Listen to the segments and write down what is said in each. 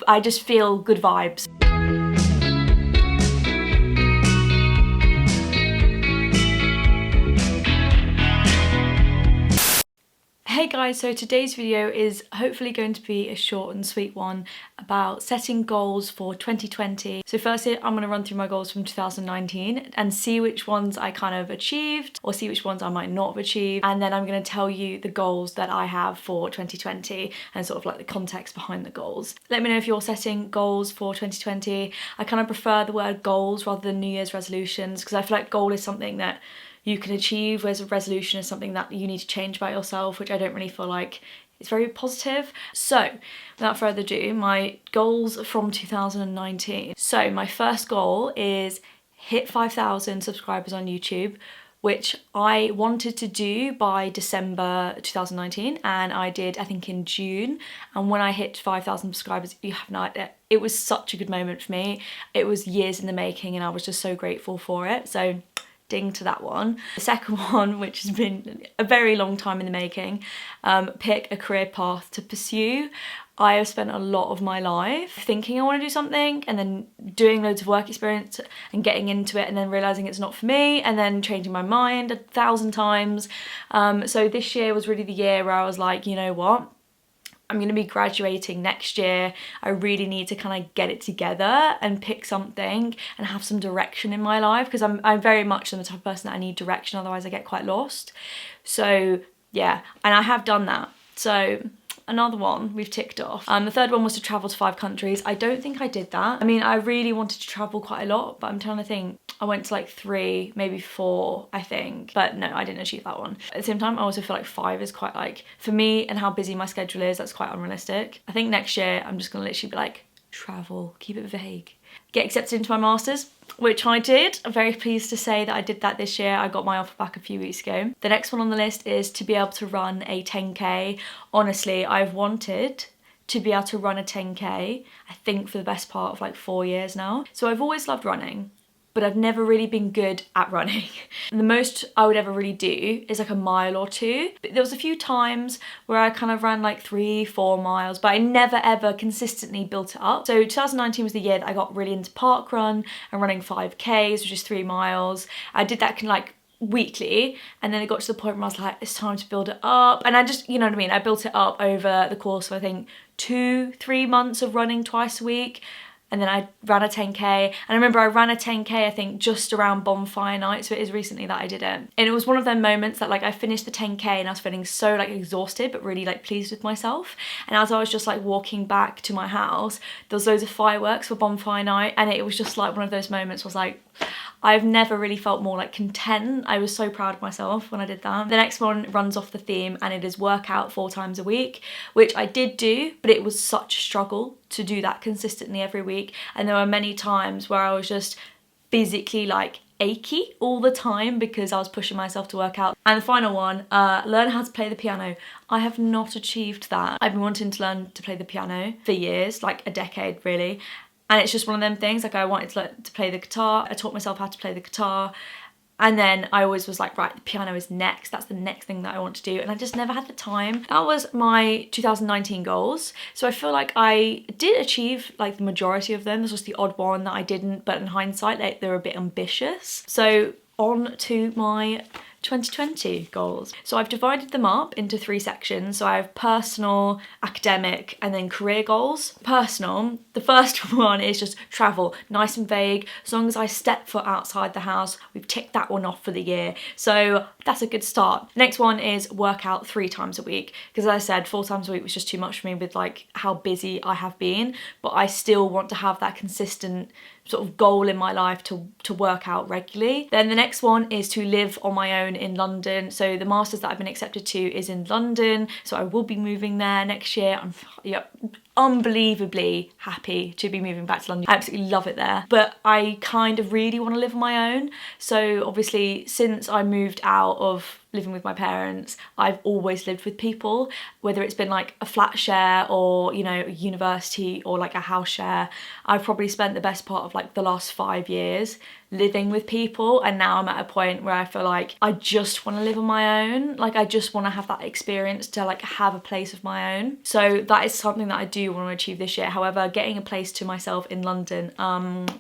I just feel good vibes. Hey guys, so today's video is hopefully going to be a short and sweet one about setting goals for 2020. So firstly, I'm going to run through my goals from 2019 and see which ones I kind of achieved or see which ones I might not have achieved. And then I'm going to tell you the goals that I have for 2020 and sort of like the context behind the goals. Let me know if you're setting goals for 2020. I kind of prefer the word goals rather than New Year's resolutions because I feel like goal is something that you can achieve, whereas a resolution is something that you need to change about yourself, which I don't really feel like it's very positive. So without further ado, my goals from 2019. So my first goal is hit 5,000 subscribers on YouTube, which I wanted to do by December 2019, and I did, I think, in June. And when I hit 5,000 subscribers, you have no idea, it was such a good moment for me. It was years in the making and I was just so grateful for it. So ding to that one. The second one, which has been a very long time in the making, pick a career path to pursue. I have spent a lot of my life thinking I want to do something and then doing loads of work experience and getting into it and then realising it's not for me and then changing my mind 1,000 times. So this year was really the year where I was like, you know what? I'm going to be graduating next year. I really need to kind of get it together and pick something and have some direction in my life because I'm very much the type of person that I need direction, otherwise I get quite lost. So yeah, and I have done that. So another one we've ticked off. The third one was to travel to 5 countries. I don't think I did that. I mean, I really wanted to travel quite a lot, but I'm trying to think. I went to like 3, maybe 4, I think. But no, I didn't achieve that one. At the same time, I also feel like 5 is quite like, for me and how busy my schedule is, that's quite unrealistic. I think next year, I'm just gonna literally be like, travel, keep it vague. Get accepted into my masters, which I did. I'm very pleased to say that I did that this year. I got my offer back a few weeks ago. The next one on the list is to be able to run a 10K. Honestly, I've wanted to be able to run a 10K, I think for the best part of like 4 years now. So I've always loved running, but I've never really been good at running. And the most I would ever really do is like a mile or 2. But there was a few times where I kind of ran like 3-4 miles, but I never ever consistently built it up. So 2019 was the year that I got really into parkrun and running 5Ks, which is 3 miles. I did that like weekly, and then it got to the point where I was like, it's time to build it up. And I just, you know what I mean, I built it up over the course of I think 2-3 months of running twice a week. And then I ran a 10K, and I remember I ran a 10K I think just around bonfire night, so it is recently that I did it. And it was one of those moments that like I finished the 10K and I was feeling so like exhausted but really like pleased with myself. And as I was just like walking back to my house, there was loads of fireworks for bonfire night, and it was just like one of those moments where I was like, I've never really felt more like content. I was so proud of myself when I did that. The next one runs off the theme, and it is workout 4 times a week, which I did do, but it was such a struggle to do that consistently every week. And there were many times where I was just physically like achy all the time because I was pushing myself to work out. And the final one, learn how to play the piano. I have not achieved that. I've been wanting to learn to play the piano for years, like a decade really. And it's just one of them things, like I wanted to learn to play the guitar. I taught myself how to play the guitar. And then I always was like, right, the piano is next. That's the next thing that I want to do. And I just never had the time. That was my 2019 goals. So I feel like I did achieve like the majority of them. This was the odd one that I didn't, but in hindsight, they were a bit ambitious. So on to my 2020 goals. So I've divided them up into 3 sections. So I have personal, academic, and then career goals. Personal, the first one is just travel, nice and vague. As long as I step foot outside the house, we've ticked that one off for the year. So that's a good start. Next one is workout 3 times a week. Because as I said, 4 times a week was just too much for me with like how busy I have been. But I still want to have that consistent sort of goal in my life to work out regularly. Then the next one is to live on my own in London. So the masters that I've been accepted to is in London, so I will be moving there next year. I'm unbelievably happy to be moving back to London. I absolutely love it there, but I kind of really want to live on my own. So obviously since I moved out of living with my parents, I've always lived with people, whether it's been like a flat share or, you know, a university or like a house share. I've probably spent the best part of like the last 5 years living with people, and now I'm at a point where I feel like I just want to live on my own. Like I just want to have that experience to like have a place of my own. So that is something that I do do want to achieve this year. However, getting a place to myself in London,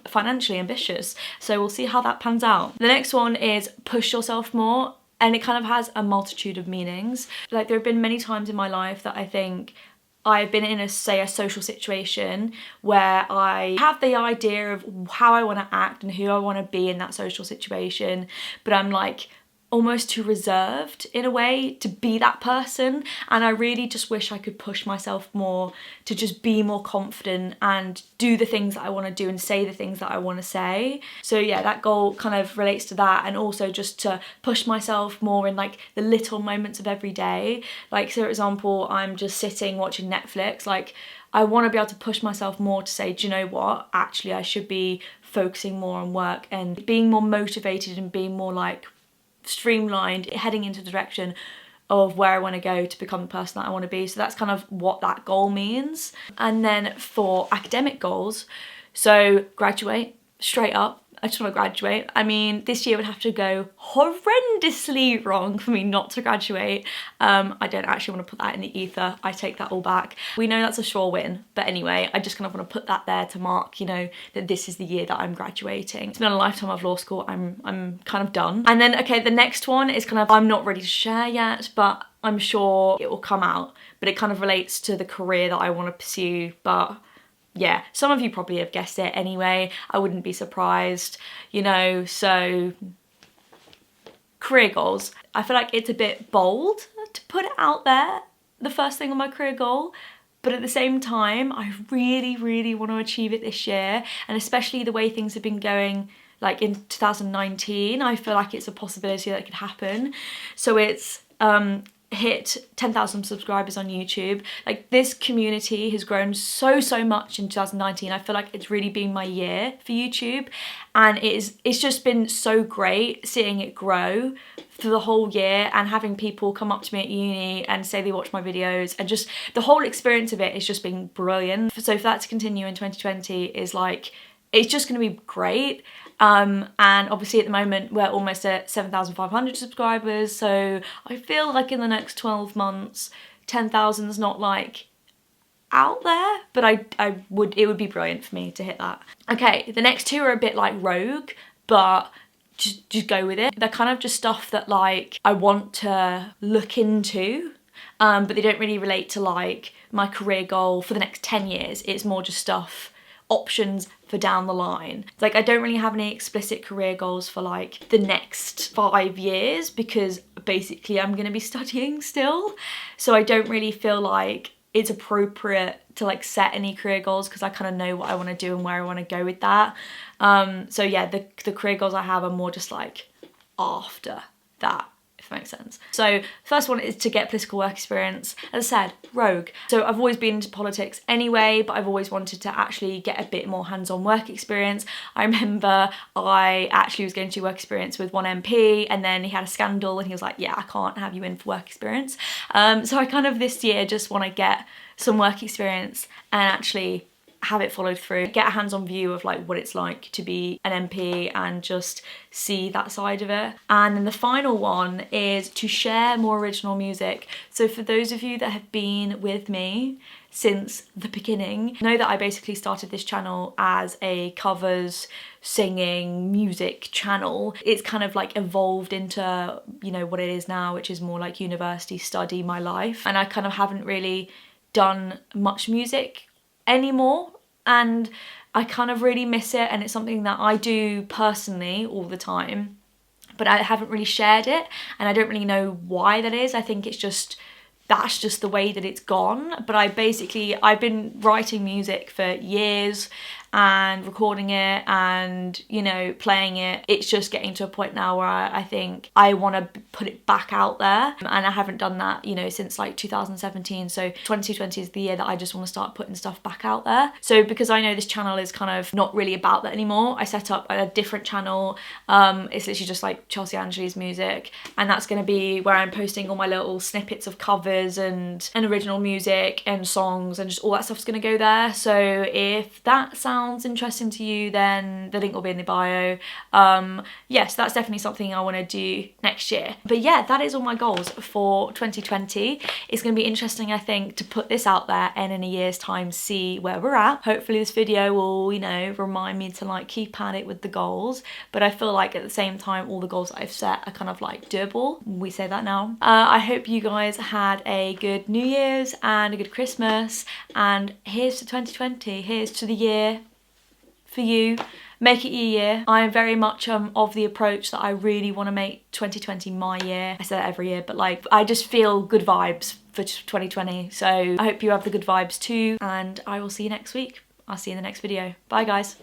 financially ambitious. So we'll see how that pans out. The next one is push yourself more. And it kind of has a multitude of meanings. Like, there have been many times in my life that I think I've been in a social situation where I have the idea of how I want to act and who I want to be in that social situation, but I'm like almost too reserved in a way to be that person. And I really just wish I could push myself more to just be more confident and do the things that I want to do and say the things that I want to say. So yeah, that goal kind of relates to that, and also just to push myself more in like the little moments of every day. Like, so for example, I'm just sitting watching Netflix, like I want to be able to push myself more to say, do you know what, actually I should be focusing more on work and being more motivated and being more like streamlined, heading into the direction of where I want to go to become the person that I want to be. So that's kind of what that goal means. And then for academic goals, so graduate, straight up. I just want to graduate. I mean, this year would have to go horrendously wrong for me not to graduate. I don't actually want to put that in the ether. I take that all back. We know that's a sure win. But anyway, I just kind of want to put that there to mark, you know, that this is the year that I'm graduating. It's been a lifetime of law school. I'm kind of done. And then, okay, the next one is kind of, I'm not ready to share yet, but I'm sure it will come out. But it kind of relates to the career that I want to pursue. But yeah, some of you probably have guessed it anyway. I wouldn't be surprised, you know. So career goals. I feel like it's a bit bold to put it out there, the first thing on my career goal. But at the same time, I really, really want to achieve it this year. And especially the way things have been going, like in 2019, I feel like it's a possibility that it could happen. So it's hit 10,000 subscribers on YouTube. Like, this community has grown so much in 2019. I feel like it's really been my year for YouTube, and it's just been so great seeing it grow for the whole year and having people come up to me at uni and say they watch my videos, and just the whole experience of it has just been brilliant. So for that to continue in 2020 is like, it's just going to be great. And obviously at the moment we're almost at 7,500 subscribers, so I feel like in the next 12 months 10,000 is not like out there, but it would be brilliant for me to hit that. Okay, the next two are a bit like rogue, but just go with it. They're kind of just stuff that like I want to look into, but they don't really relate to like my career goal for the next 10 years. It's more just stuff, options for down the line. Like, I don't really have any explicit career goals for like the next 5 years, because basically I'm going to be studying still. So I don't really feel like it's appropriate to like set any career goals, because I kind of know what I want to do and where I want to go with that. So yeah, the career goals I have are more just like after that, if that makes sense. So first one is to get political work experience. As I said, rogue. So I've always been into politics anyway, but I've always wanted to actually get a bit more hands-on work experience. I remember I actually was going to do work experience with one MP, and then he had a scandal and he was like, yeah, I can't have you in for work experience. So I kind of this year just want to get some work experience and actually have it followed through, get a hands-on view of like what it's like to be an MP and just see that side of it. And then the final one is to share more original music. So for those of you that have been with me since the beginning, know that I basically started this channel as a covers, singing, music channel. It's kind of like evolved into, you know, what it is now, which is more like university study, my life. And I kind of haven't really done much music anymore, and I kind of really miss it, and it's something that I do personally all the time, but I haven't really shared it, and I don't really know why that is. I think it's just, that's just the way that it's gone. But I've been writing music for years and recording it and, you know, playing it. It's just getting to a point now where I think I want to put it back out there, and I haven't done that, you know, since like 2017. So 2020 is the year that I just want to start putting stuff back out there. So because I know this channel is kind of not really about that anymore, I set up a different channel. It's literally just like Chelsea Angeles music, and that's going to be where I'm posting all my little snippets of covers and original music and songs, and just all that stuff's going to go there. So if that sounds sounds interesting to you, then the link will be in the bio. Yes, that's definitely something I want to do next year. But yeah, that is all my goals for 2020. It's going to be interesting, I think, to put this out there and in a year's time see where we're at. Hopefully this video will, you know, remind me to like keep at it with the goals, but I feel like at the same time all the goals that I've set are kind of like doable. We say that now. I hope you guys had a good New Year's and a good Christmas, and here's to 2020. Here's to the year for you. Make it your year. I am very much of the approach that I really want to make 2020 my year. I say that every year, but like I just feel good vibes for 2020. So I hope you have the good vibes too, and I will see you next week. I'll see you in the next video. Bye guys.